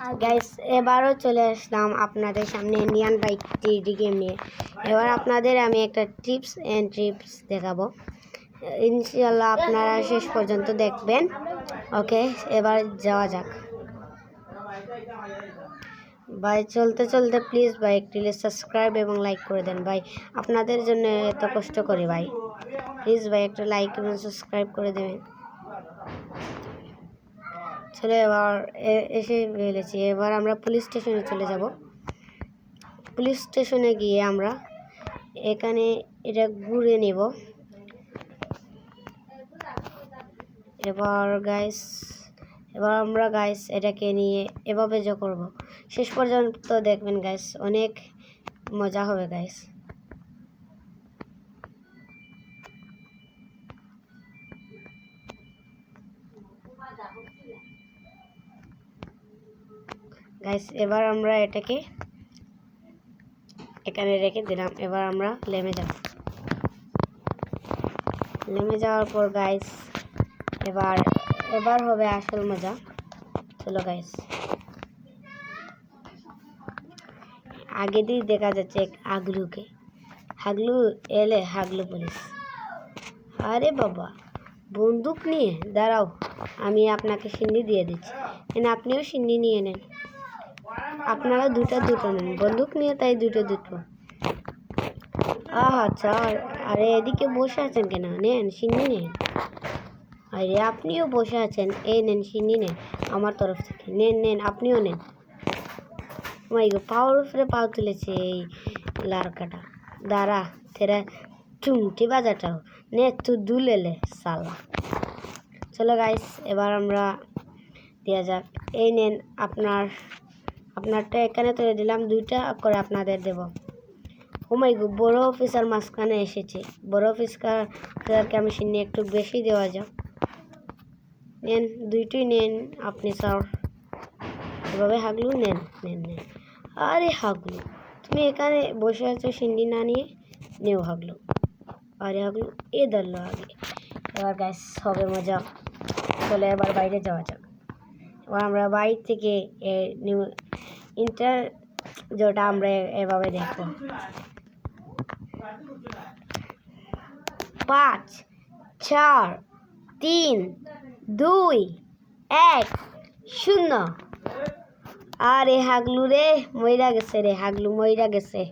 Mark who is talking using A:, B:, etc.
A: Guys এবারও চলে আসলাম আপনাদের সামনে ইন্ডিয়ান বাইক টিডি গেম নিয়ে। এবার আপনাদের আমি একটা টিপস অ্যান্ড ট্রিপস দেখাবো, ইনশাআল্লাহ আপনারা শেষ পর্যন্ত দেখবেন। ওকে, এবার যাওয়া যাক। ভাই চলতে চলতে প্লিজ ভাই একটু সাবস্ক্রাইব এবং লাইক করে দেন ভাই, আপনাদের জন্য এত কষ্ট করি ভাই। প্লিজ ভাই একটু লাইক এবং সাবস্ক্রাইব করে দেবেন। চলে এবার এসে ফেলেছি। এবার আমরা পুলিশ স্টেশনে চলে যাব। পুলিশ স্টেশনে গিয়ে আমরা এখানে এটা ঘুরে নেব। এবার আমরা গাইস এটাকে নিয়ে এভাবে যে করব, শেষ পর্যন্ত দেখবেন গাইস, অনেক মজা হবে গাইস। গাইস এবার আমরা এটাকে এখানে রেখে দিলাম। এবার আমরা নেমে যাওয়ার পর গাইস এবার হবে আসল মজা। চলো গাইস, আগে দিয়ে দেখা যাচ্ছে হাগলু এলে হাগলু পুলিশ। আরে বাবা, বন্দুক নিয়ে দাঁড়াও, আমি আপনাকে সিন্নি দিয়ে দিচ্ছি, আপনিও সিন্নি নিয়ে নেন। আপনারা দুটো নেন, বন্দুক নিয়ে তাই দুটো। আচ্ছা, আরে এদিকে বসে আছেন কেন? নেন সিন্নি নেন। আরে আপনিও বসে আছেন, এই নেন সিন্নি নেন আমার তরফ থেকে। নেন আপনিও নেন। পাওয়ার উপরে পাও তুলেছে এই লাড়কাটা। দাঁড়া, তেরা চুমটি বাজাটাও নে, তু দুলেলে সালা। চলো গাইস, এবার আমরা দেওয়া যাক। এই নেন আপনারটা এখানে তুলে দিলাম, 2টা করে আপনাদের দেব। বড় অফিসার মাঝখানে এসেছে। বড় অফিসারকে আমি সিন্নি একটু বেশি দেওয়া যাক। নেন, 2টোই নেন আপনি স্যার। এভাবে হাগলু নেন। আরে হাগলু, তুমি এখানে বসে আছো সিন্নি না নিয়ে? নেও হাগলু। আরে হাগলু এ ধরলো আগে। এবার গাইস হবে মজা। চলে এবার বাইরে যাওয়া যাক। এবার আমরা বাইরে থেকে যেটা আমরা এভাবে দেখবো। 5 4 3 2 1 0। আরে হাগলু রে মইরা গেছে, হাগলু মইরা গেছে।